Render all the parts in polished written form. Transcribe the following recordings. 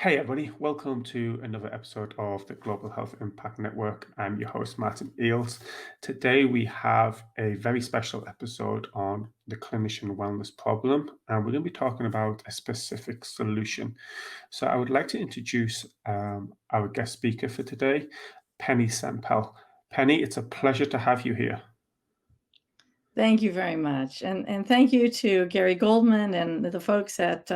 Hey everybody, welcome to another episode of the Global Health Impact Network. I'm your host, Martin Eels. Today we have a very special episode on the clinician wellness problem, and we're going to be talking about a specific solution. So I would like to introduce our guest speaker for today, Pennie Sempell. Pennie, it's a pleasure to have you here. Thank you very much. And thank you to Gary Goldman and the folks at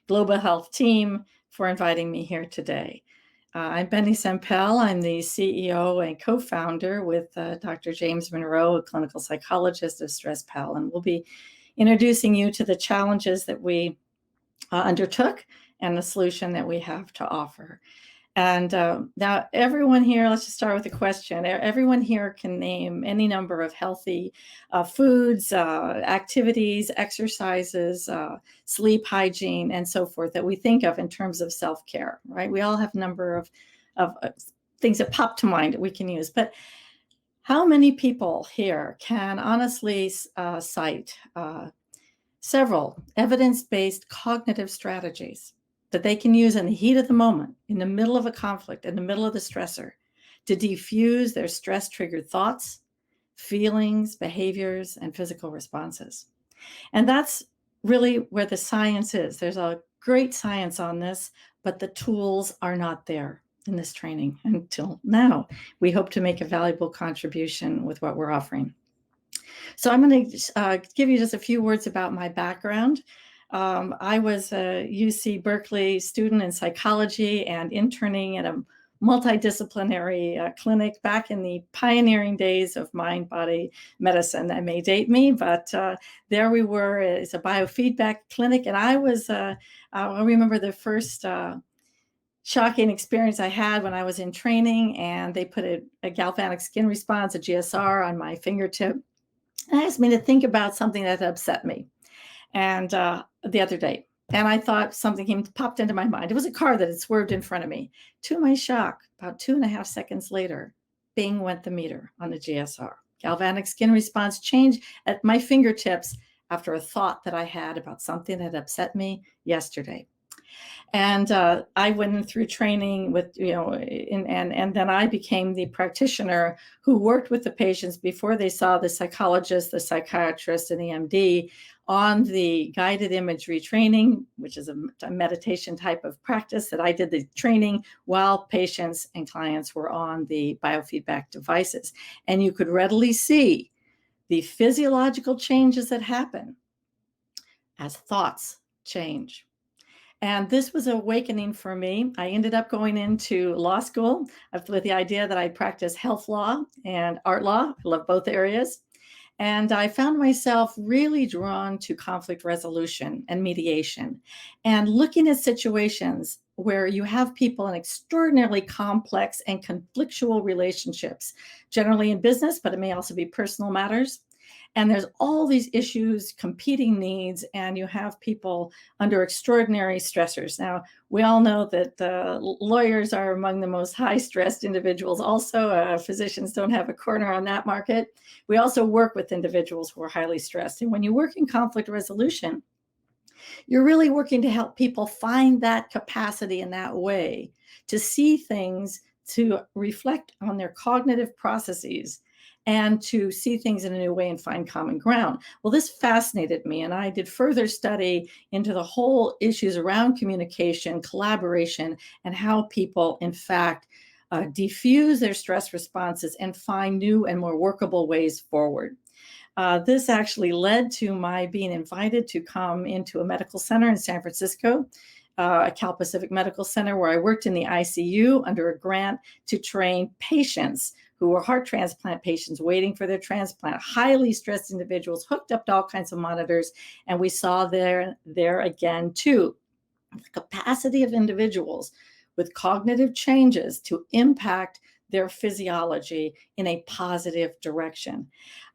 Global Health Team for inviting me here today. I'm Pennie Sempell. I'm the CEO and co-founder with Dr. James Monroe, a clinical psychologist of StressPal, and we'll be introducing you to the challenges that we undertook and the solution that we have to offer. And now everyone here, let's just start with a question. Everyone here can name any number of healthy foods, activities, exercises, sleep hygiene, and so forth that we think of in terms of self-care, right? We all have a number of things that pop to mind that we can use. But how many people here can honestly cite several evidence-based cognitive strategies that they can use in the heat of the moment, in the middle of a conflict, in the middle of the stressor, to defuse their stress-triggered thoughts, feelings, behaviors, and physical responses? And that's really where the science is. There's a great science on this, but the tools are not there in this training until now. We hope to make a valuable contribution with what we're offering. So I'm going to give you just a few words about my background. I was a UC Berkeley student in psychology and interning at a multidisciplinary clinic back in the pioneering days of mind-body medicine. That may date me, but there we were. It's a biofeedback clinic, and I remember the first shocking experience I had when I was in training, and they put a galvanic skin response, a GSR, on my fingertip. And asked me to think about something that upset me, and the other day. And I thought something popped into my mind. It was a car that had swerved in front of me. To my shock, about 2.5 seconds later, bing went the meter on the GSR. Galvanic skin response changed at my fingertips after a thought that I had about something that upset me yesterday. And I went through training with, and then I became the practitioner who worked with the patients before they saw the psychologist, the psychiatrist, and the MD on the guided imagery training, which is a meditation type of practice that I did the training while patients and clients were on the biofeedback devices. And you could readily see the physiological changes that happen as thoughts change. And this was awakening for me. I ended up going into law school with the idea that I'd practice health law and art law. I love both areas. And I found myself really drawn to conflict resolution and mediation and looking at situations where you have people in extraordinarily complex and conflictual relationships, generally in business, but it may also be personal matters. And there's all these issues, competing needs, and you have people under extraordinary stressors. Now, we all know that lawyers are among the most high-stressed individuals. Also, physicians don't have a corner on that market. We also work with individuals who are highly stressed. And when you work in conflict resolution, you're really working to help people find that capacity in that way to see things, to reflect on their cognitive processes, and to see things in a new way and find common ground. Well, this fascinated me, and I did further study into the whole issues around communication, collaboration, and how people, in fact, diffuse their stress responses and find new and more workable ways forward. This actually led to my being invited to come into a medical center in San Francisco, Cal Pacific Medical Center, where I worked in the ICU under a grant to train patients who were heart transplant patients waiting for their transplant, highly stressed individuals hooked up to all kinds of monitors. And we saw there again, too, the capacity of individuals with cognitive changes to impact their physiology in a positive direction.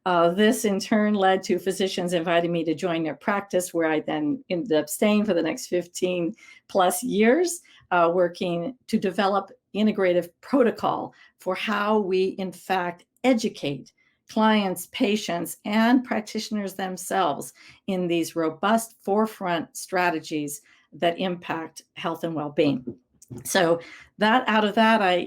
This in turn led to physicians inviting me to join their practice, where I then ended up staying for the next 15 plus years, working to develop integrative protocol for how we, in fact, educate clients, patients, and practitioners themselves in these robust forefront strategies that impact health and well-being. So that out of that, I,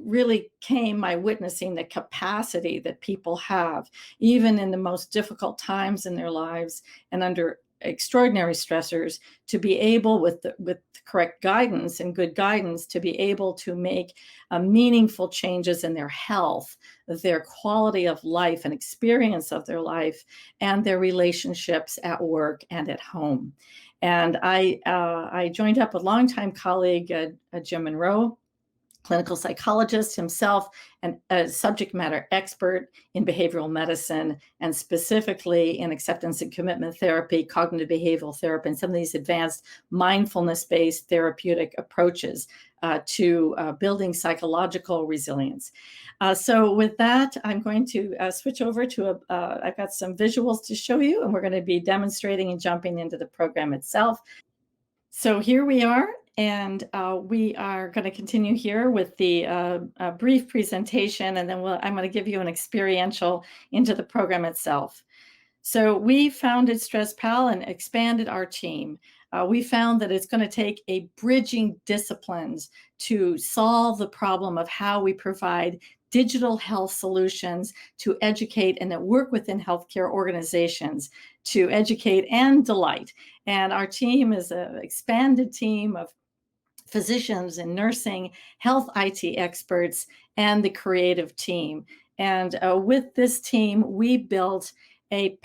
really came my witnessing the capacity that people have, even in the most difficult times in their lives and under extraordinary stressors, to be able, with the correct guidance and good guidance, to be able to make meaningful changes in their health, their quality of life and experience of their life, and their relationships at work and at home. And I joined up with longtime colleague Jim Monroe, clinical psychologist himself, and a subject matter expert in behavioral medicine, and specifically in acceptance and commitment therapy, cognitive behavioral therapy, and some of these advanced mindfulness-based therapeutic approaches to building psychological resilience. So with that, I'm going to switch over to I've got some visuals to show you, and we're going to be demonstrating and jumping into the program itself. So here we are, and we are going to continue here with the brief presentation, and then I'm going to give you an experiential into the program itself. So we founded StressPal and expanded our team. We found that it's going to take a bridging disciplines to solve the problem of how we provide digital health solutions to educate and that work within healthcare organizations to educate and delight. And our team is an expanded team of physicians and nursing, health IT experts, and the creative team. And with this team, we built a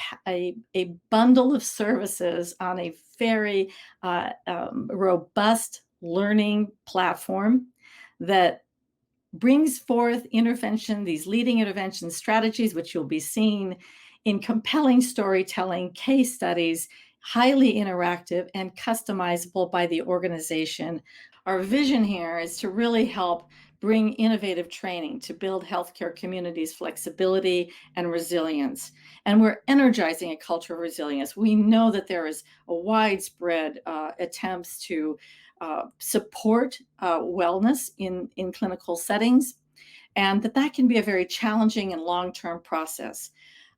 bundle of services on a very robust learning platform that brings forth these leading intervention strategies, which you'll be seeing in compelling storytelling, case studies, highly interactive and customizable by the organization. Our vision here is to really help bring innovative training to build healthcare communities' flexibility and resilience. And we're energizing a culture of resilience. We know that there is a widespread attempts to support wellness in clinical settings, and that can be a very challenging and long-term process.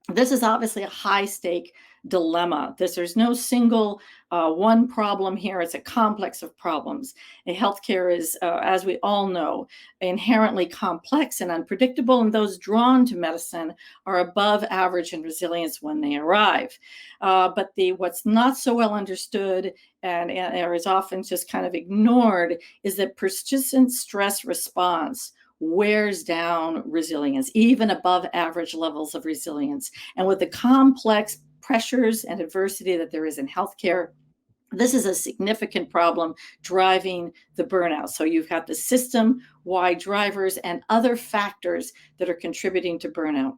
This is obviously a high-stake dilemma. There's no single one problem here. It's a complex of problems. Healthcare is, as we all know, inherently complex and unpredictable, and those drawn to medicine are above average in resilience when they arrive. But what's not so well understood and is often just kind of ignored is that persistent stress response wears down resilience, even above average levels of resilience. And with the complex pressures and adversity that there is in healthcare, this is a significant problem driving the burnout. So you've got the system-wide drivers and other factors that are contributing to burnout.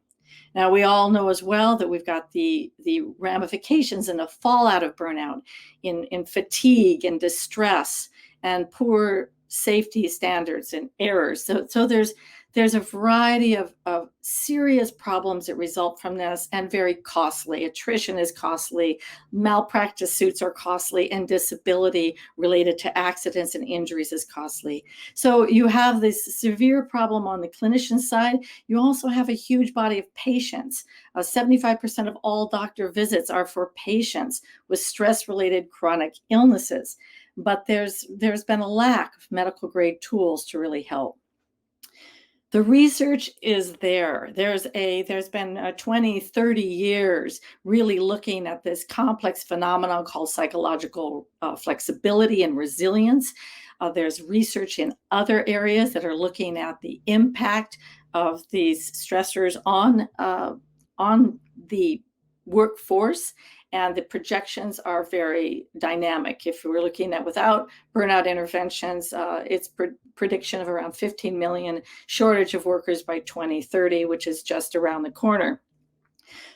Now, we all know as well that we've got the ramifications and the fallout of burnout in fatigue and distress and poor safety standards and errors. So there's a variety of serious problems that result from this, and very costly. Attrition is costly, malpractice suits are costly, and disability related to accidents and injuries is costly. So you have this severe problem on the clinician side. You also have a huge body of patients. 75% of all doctor visits are for patients with stress-related chronic illnesses. But there's been a lack of medical grade tools to really help. The research is there. There's been 20, 30 years really looking at this complex phenomenon called psychological flexibility and resilience. There's research in other areas that are looking at the impact of these stressors on the workforce. And the projections are very dynamic. If we're looking at without burnout interventions, it's prediction of around 15 million shortage of workers by 2030, which is just around the corner.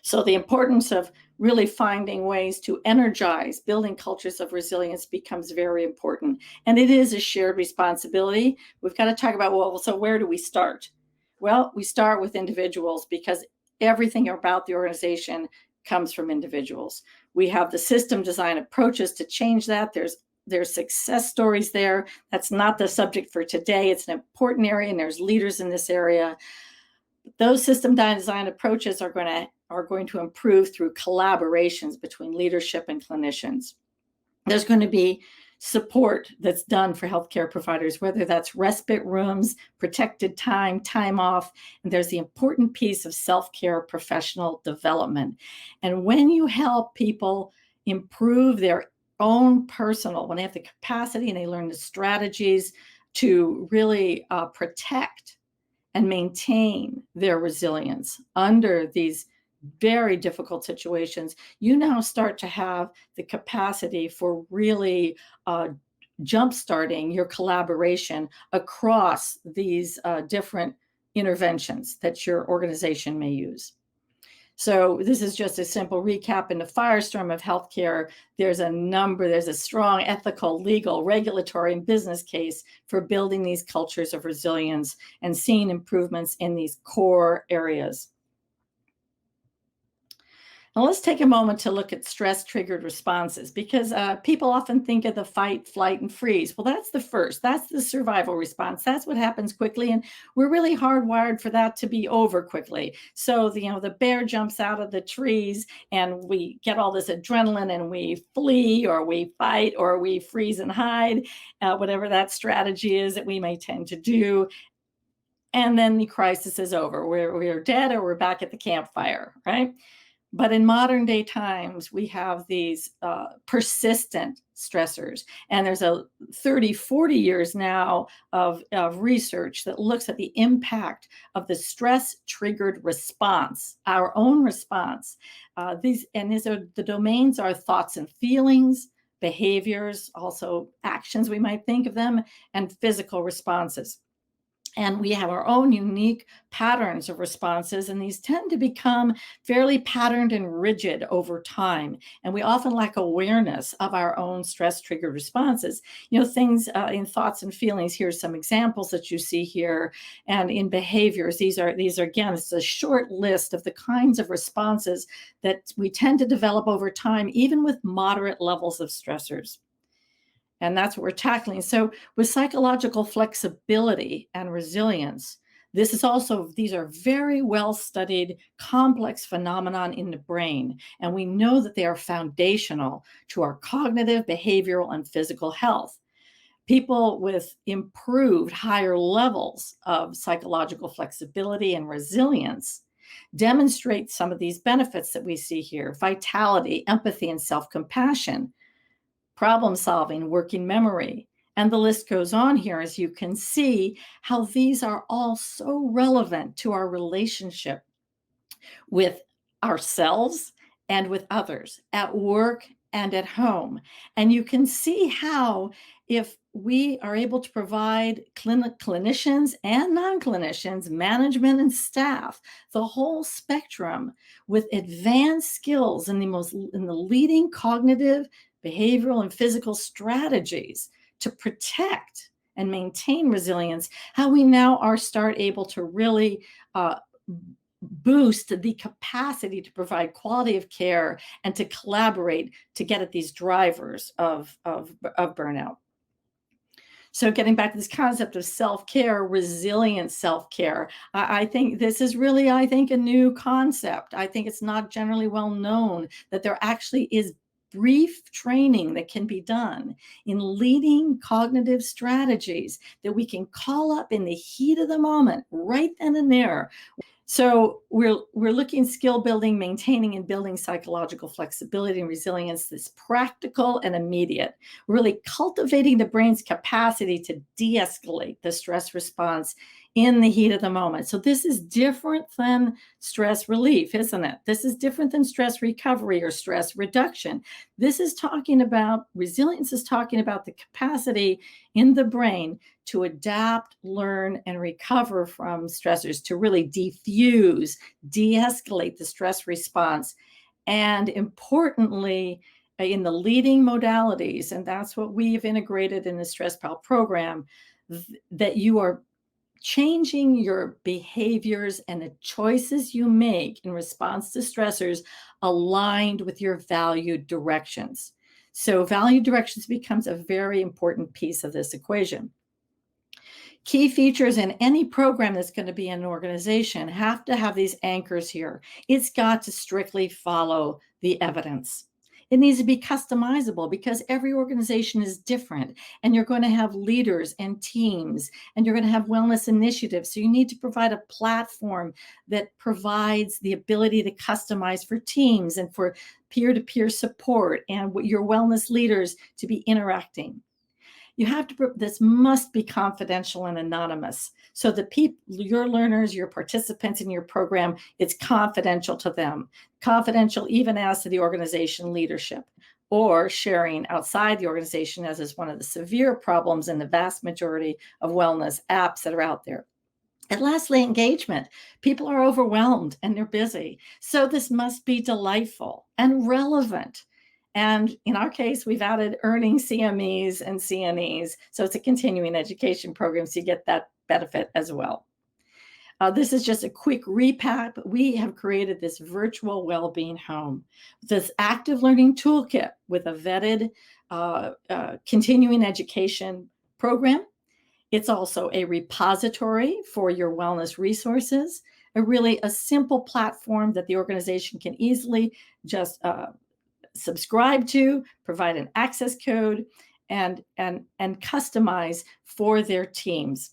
So the importance of really finding ways to energize building cultures of resilience becomes very important. And it is a shared responsibility. We've got to talk about, well, so where do we start? Well, we start with individuals, because everything about the organization comes from individuals. We have the system design approaches to change that. There's success stories there. That's not the subject for today. It's an important area, and there's leaders in this area. Those system design approaches are going to improve through collaborations between leadership and clinicians. There's going to be support that's done for healthcare providers, whether that's respite rooms, protected time, time off, and there's the important piece of self-care professional development. And when you help people improve their own personal, when they have the capacity and they learn the strategies to really protect and maintain their resilience under these very difficult situations, you now start to have the capacity for really jumpstarting your collaboration across these different interventions that your organization may use. So this is just a simple recap. In the firestorm of healthcare, there's a strong ethical, legal, regulatory, and business case for building these cultures of resilience and seeing improvements in these core areas. Now let's take a moment to look at stress-triggered responses, because people often think of the fight, flight, and freeze. Well, that's the first. That's the survival response. That's what happens quickly, and we're really hardwired for that to be over quickly. So the bear jumps out of the trees, and we get all this adrenaline, and we flee, or we fight, or we freeze and hide, whatever that strategy is that we may tend to do. And then the crisis is over. We're dead, or we're back at the campfire, right? But in modern day times, we have these persistent stressors. And there's a 30, 40 years now of research that looks at the impact of the stress-triggered response, our own response. The domains are thoughts and feelings, behaviors, also actions, we might think of them, and physical responses. And we have our own unique patterns of responses, and these tend to become fairly patterned and rigid over time. And we often lack awareness of our own stress-triggered responses. Things in thoughts and feelings, here's some examples that you see here. And in behaviors, these are again, it's a short list of the kinds of responses that we tend to develop over time, even with moderate levels of stressors. And that's what we're tackling. So with psychological flexibility and resilience, these are very well-studied, complex phenomenon in the brain. And we know that they are foundational to our cognitive, behavioral, and physical health. People with improved higher levels of psychological flexibility and resilience demonstrate some of these benefits that we see here: vitality, empathy, and self-compassion, problem solving, working memory. And the list goes on here, as you can see, how these are all so relevant to our relationship with ourselves and with others, at work and at home. And you can see how, if we are able to provide clinicians and non-clinicians, management and staff, the whole spectrum, with advanced skills in the leading cognitive, behavioral, and physical strategies to protect and maintain resilience, how we now start able to really boost the capacity to provide quality of care and to collaborate to get at these drivers of burnout. So getting back to this concept of self-care, resilient self-care, I think this is really, a new concept. I think it's not generally well known that there actually is brief training that can be done in leading cognitive strategies that we can call up in the heat of the moment, right then and there. So we're looking skill building, maintaining and building psychological flexibility and resilience that's practical and immediate, really cultivating the brain's capacity to de-escalate the stress response in the heat of the moment. So this is different than stress relief, isn't it? This is different than stress recovery or stress reduction. Resilience is talking about the capacity in the brain to adapt, learn, and recover from stressors, to really defuse, de-escalate the stress response. And importantly, in the leading modalities, and that's what we've integrated in the StressPal program, that you are changing your behaviors and the choices you make in response to stressors aligned with your value directions. So value directions becomes a very important piece of this equation. Key features in any program that's going to be in an organization have to have these anchors here. It's got to strictly follow the evidence. It needs to be customizable because every organization is different, and you're going to have leaders and teams, and you're going to have wellness initiatives. So you need to provide a platform that provides the ability to customize for teams and for peer-to-peer support and your wellness leaders to be interacting. You have to, this must be confidential and anonymous. So the people, your learners, your participants in your program, it's confidential to them, confidential even as to the organization leadership, or sharing outside the organization, as is one of the severe problems in the vast majority of wellness apps that are out there. And lastly, engagement. People are overwhelmed and they're busy. So this must be delightful and relevant. And in our case, we've added earning CMEs and CNEs. So it's a continuing education program, so you get that benefit as well. This is just a quick recap. We have created this virtual well-being home, this active learning toolkit with a vetted continuing education program. It's also a repository for your wellness resources, a simple platform that the organization can easily just subscribe to, provide an access code, and customize for their teams,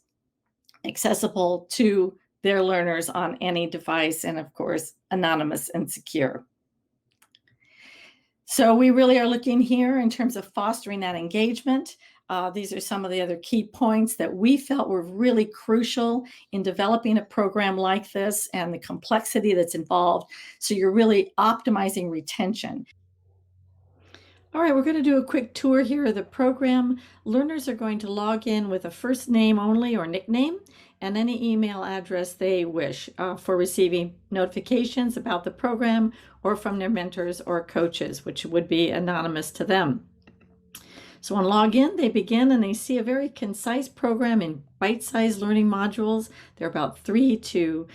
accessible to their learners on any device, and of course, anonymous and secure. So we really are looking here in terms of fostering that engagement. These are some of the other key points that we felt were really crucial in developing a program like this and the complexity that's involved. So you're really optimizing retention. All right, we're going to do a quick tour here of the program. Learners are going to log in with a first name only or nickname and any email address they wish for receiving notifications about the program or from their mentors or coaches, which would be anonymous to them. So on login, they begin and they see a very concise program in bite-sized learning modules. They're about 3 to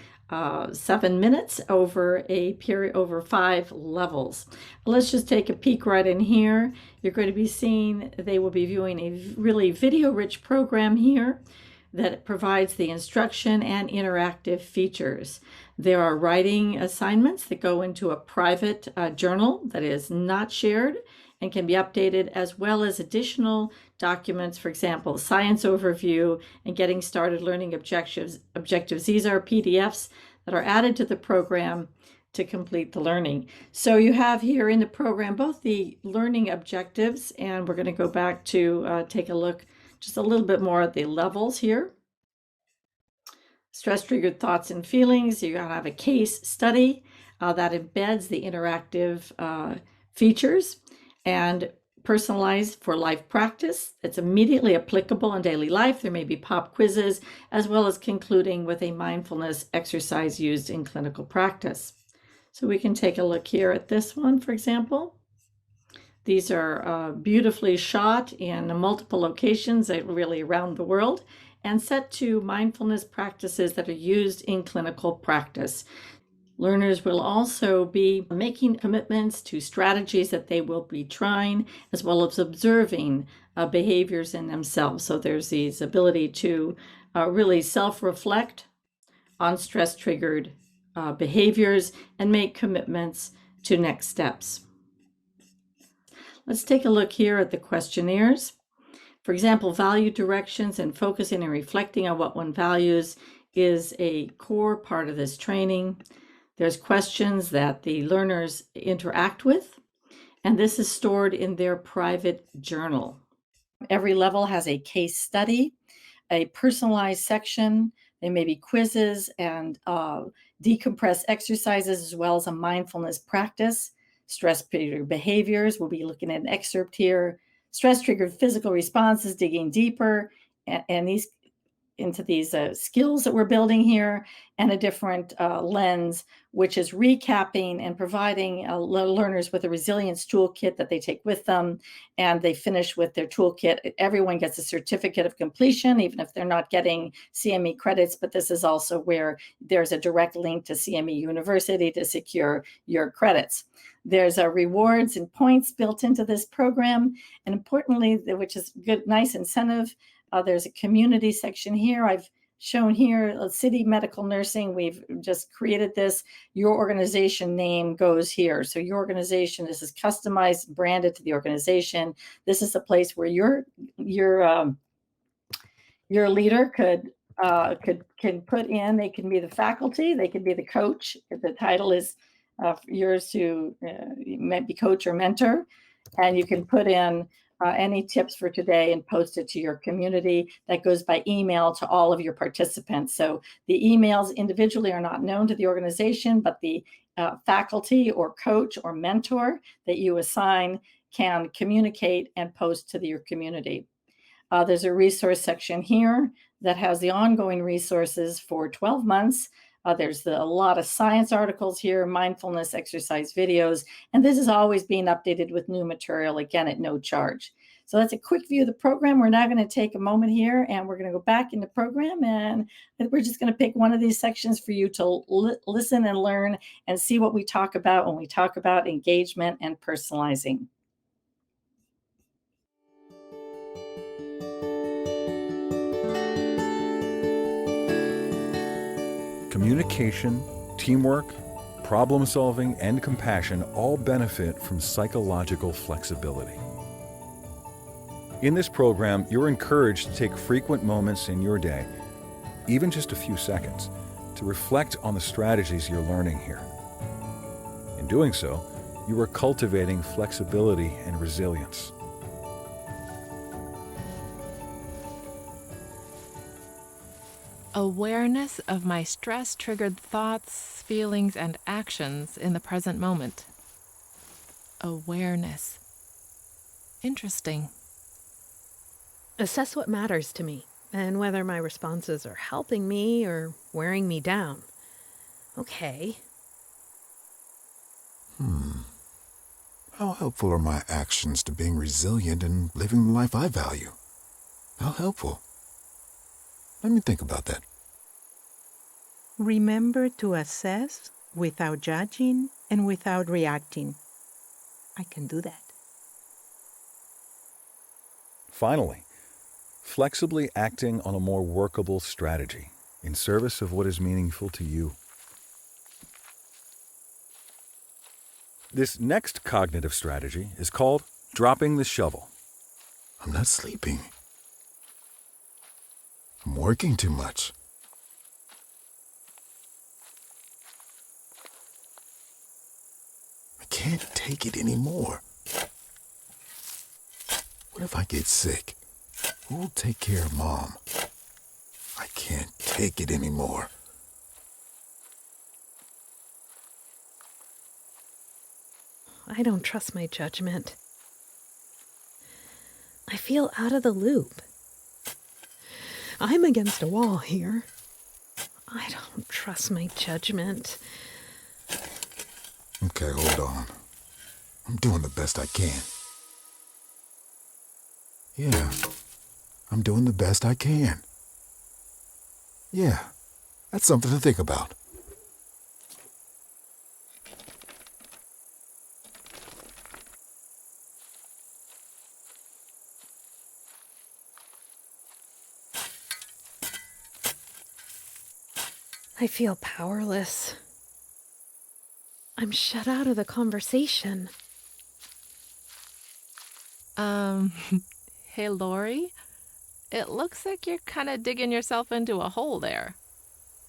7 minutes over a period over 5 levels. Let's just take a peek right in here. You're going to be seeing, they will be viewing a really video-rich program here that provides the instruction and interactive features. There are writing assignments that go into a private journal that is not shared and can be updated, as well as additional documents, for example, science overview and getting started learning objectives. These are PDFs that are added to the program to complete the learning. So you have here in the program both the learning objectives, and we're going to go back to take a look just a little bit more at the levels here. Stress-triggered thoughts and feelings. You're going to have a case study that embeds the interactive features and personalized for life practice that's immediately applicable in daily life. There may be pop quizzes, as well as concluding with a mindfulness exercise used in clinical practice. So we can take a look here at this one, for example. These are beautifully shot in multiple locations, really around the world, and set to mindfulness practices that are used in clinical practice. Learners will also be making commitments to strategies that they will be trying, as well as observing behaviors in themselves. So there's this ability to really self-reflect on stress-triggered behaviors and make commitments to next steps. Let's take a look here at the questionnaires. For example, value directions and focusing and reflecting on what one values is a core part of this training. There's questions that the learners interact with, and this is stored in their private journal. Every level has a case study, a personalized section. There may be quizzes and decompress exercises, as well as a mindfulness practice. Stress-triggered behaviors, we'll be looking at an excerpt here. Stress-triggered physical responses, digging deeper, and these into these skills that we're building here, and a different lens, which is recapping and providing learners with a resilience toolkit that they take with them, and they finish with their toolkit. Everyone gets a certificate of completion, even if they're not getting CME credits, but this is also where there's a direct link to CME University to secure your credits. There's rewards and points built into this program, and importantly, which is good, nice incentive, there's a community section here. I've shown here, City Medical Nursing. We've just created this. Your organization name goes here. So your organization, this is customized, branded to the organization. This is a place where your leader can put in. They can be the faculty, they can be the coach. The title is yours to be coach or mentor, and you can put in any tips for today and post it to your community. That goes by email to all of your participants. So the emails individually are not known to the organization, but the faculty or coach or mentor that you assign can communicate and post to your community. There's a resource section here that has the ongoing resources for 12 months. There's a lot of science articles here, mindfulness exercise videos, and this is always being updated with new material, again, at no charge. So that's a quick view of the program. We're now going to take a moment here and we're going to go back in the program, and we're just going to pick one of these sections for you to listen and learn and see what we talk about when we talk about engagement and personalizing. Communication, teamwork, problem solving, and compassion all benefit from psychological flexibility. In this program, you're encouraged to take frequent moments in your day, even just a few seconds, to reflect on the strategies you're learning here. In doing so, you are cultivating flexibility and resilience. Awareness of my stress-triggered thoughts, feelings, and actions in the present moment. Awareness. Interesting. Assess what matters to me and whether my responses are helping me or wearing me down. Okay. How helpful are my actions to being resilient and living the life I value? How helpful? Let me think about that. Remember to assess without judging and without reacting. I can do that. Finally, flexibly acting on a more workable strategy in service of what is meaningful to you. This next cognitive strategy is called dropping the shovel. I'm not sleeping. I'm working too much. I can't take it anymore. What if I get sick? Who'll take care of Mom? I can't take it anymore. I don't trust my judgment. I feel out of the loop. I'm against a wall here. I don't trust my judgment. Okay, hold on. I'm doing the best I can. Yeah, I'm doing the best I can. Yeah, that's something to think about. I feel powerless. I'm shut out of the conversation. Hey, Lori, it looks like you're kind of digging yourself into a hole there.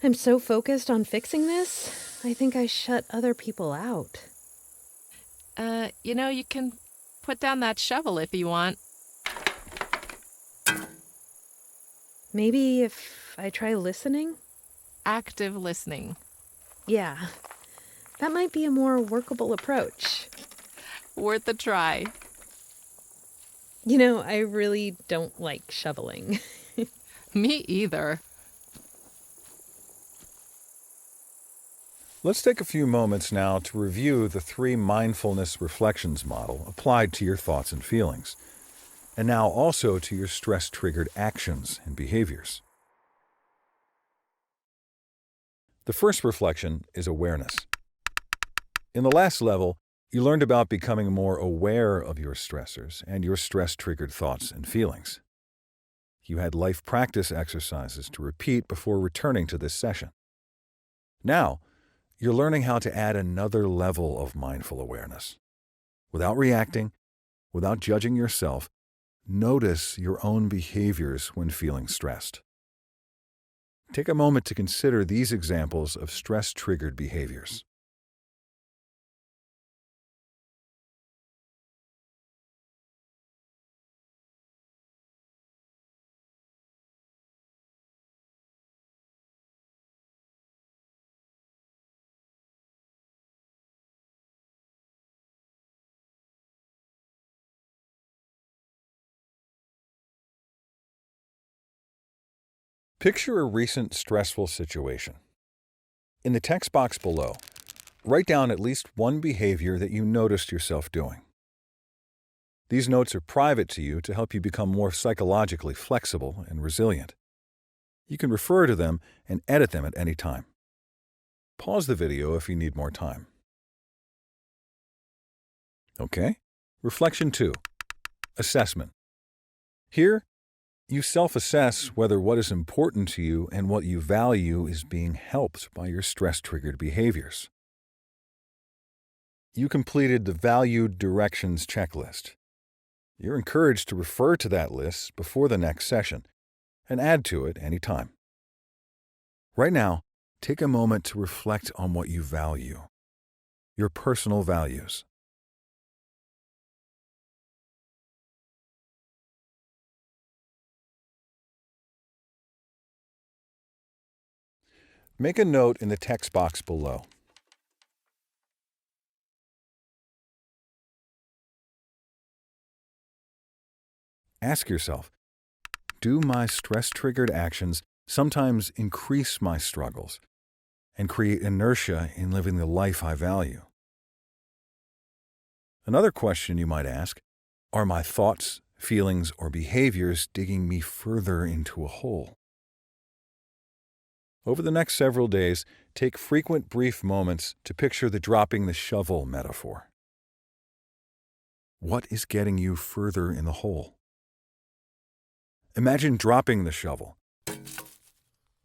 I'm so focused on fixing this, I think I shut other people out. You can put down that shovel if you want. Maybe if I try listening? Active listening. Yeah, that might be a more workable approach. Worth a try. I really don't like shoveling. Me either. Let's take a few moments now to review the 3 mindfulness reflections model applied to your thoughts and feelings, and now also to your stress-triggered actions and behaviors. The first reflection is awareness. In the last level, you learned about becoming more aware of your stressors and your stress-triggered thoughts and feelings. You had life practice exercises to repeat before returning to this session. Now, you're learning how to add another level of mindful awareness. Without reacting, without judging yourself, notice your own behaviors when feeling stressed. Take a moment to consider these examples of stress-triggered behaviors. Picture a recent stressful situation. In the text box below, write down at least one behavior that you noticed yourself doing. These notes are private to you to help you become more psychologically flexible and resilient. You can refer to them and edit them at any time. Pause the video if you need more time. Okay. Reflection 2. Assessment. Here, you self-assess whether what is important to you and what you value is being helped by your stress-triggered behaviors. You completed the Valued Directions checklist. You're encouraged to refer to that list before the next session and add to it any time. Right now, take a moment to reflect on what you value, your personal values. Make a note in the text box below. Ask yourself, do my stress-triggered actions sometimes increase my struggles and create inertia in living the life I value? Another question you might ask, are my thoughts, feelings, or behaviors digging me further into a hole? Over the next several days, take frequent brief moments to picture the dropping the shovel metaphor. What is getting you further in the hole? Imagine dropping the shovel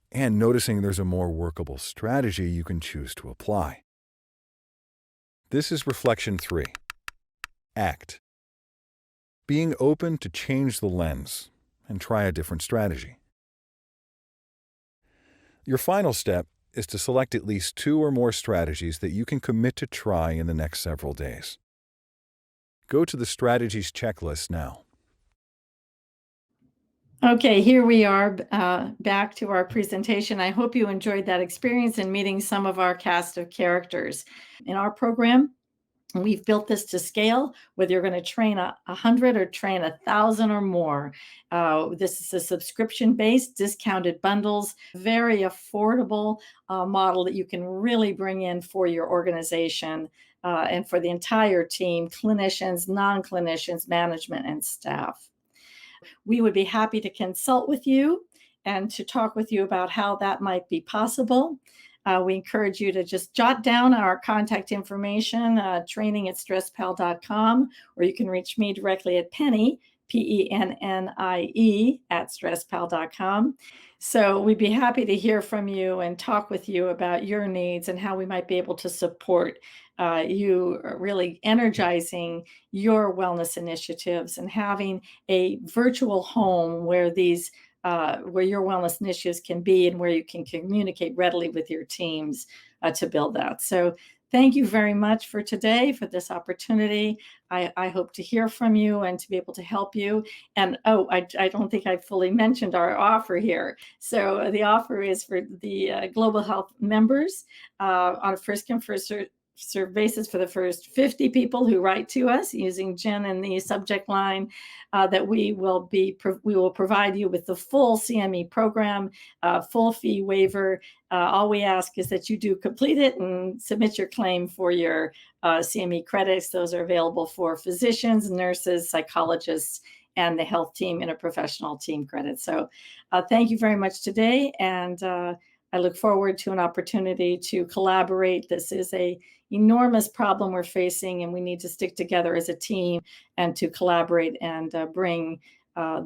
and noticing there's a more workable strategy you can choose to apply. This is reflection 3. Act. Being open to change the lens and try a different strategy. Your final step is to select at least 2 or more strategies that you can commit to try in the next several days. Go to the strategies checklist now. Okay, here we are back to our presentation. I hope you enjoyed that experience in meeting some of our cast of characters. In our program, we've built this to scale, whether you're going to train 100 or train 1,000 or more. This is a subscription-based, discounted bundles, very affordable model that you can really bring in for your organization and for the entire team, clinicians, non-clinicians, management, and staff. We would be happy to consult with you and to talk with you about how that might be possible. We encourage you to just jot down our contact information, training@stresspal.com, or you can reach me directly at Pennie, Pennie, @stresspal.com. So we'd be happy to hear from you and talk with you about your needs and how we might be able to support you really energizing your wellness initiatives and having a virtual home where where your wellness initiatives can be and where you can communicate readily with your teams to build that. So thank you very much for today, for this opportunity. I hope to hear from you and to be able to help you. And I don't think I fully mentioned our offer here. So the offer is for the Global Health members on a first come, first serve basis for the first 50 people who write to us using GHIN in the subject line, that we will provide you with the full CME program, full fee waiver. All we ask is that you do complete it and submit your claim for your CME credits. Those are available for physicians, nurses, psychologists, and the health team interprofessional team credits. So thank you very much today. And I look forward to an opportunity to collaborate. This is an enormous problem we're facing, and we need to stick together as a team and to collaborate and bring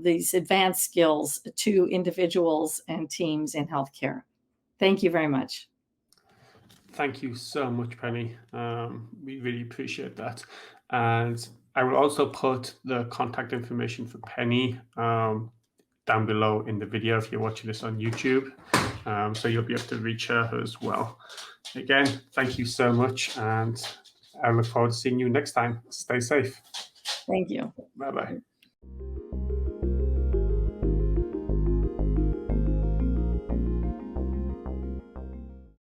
these advanced skills to individuals and teams in healthcare. Thank you very much. Thank you so much, Pennie. We really appreciate that. And I will also put the contact information for Pennie down below in the video if you're watching this on YouTube. So you'll be able to reach her as well. Again, thank you so much, and I look forward to seeing you next time. Stay safe. Thank you. Bye-bye.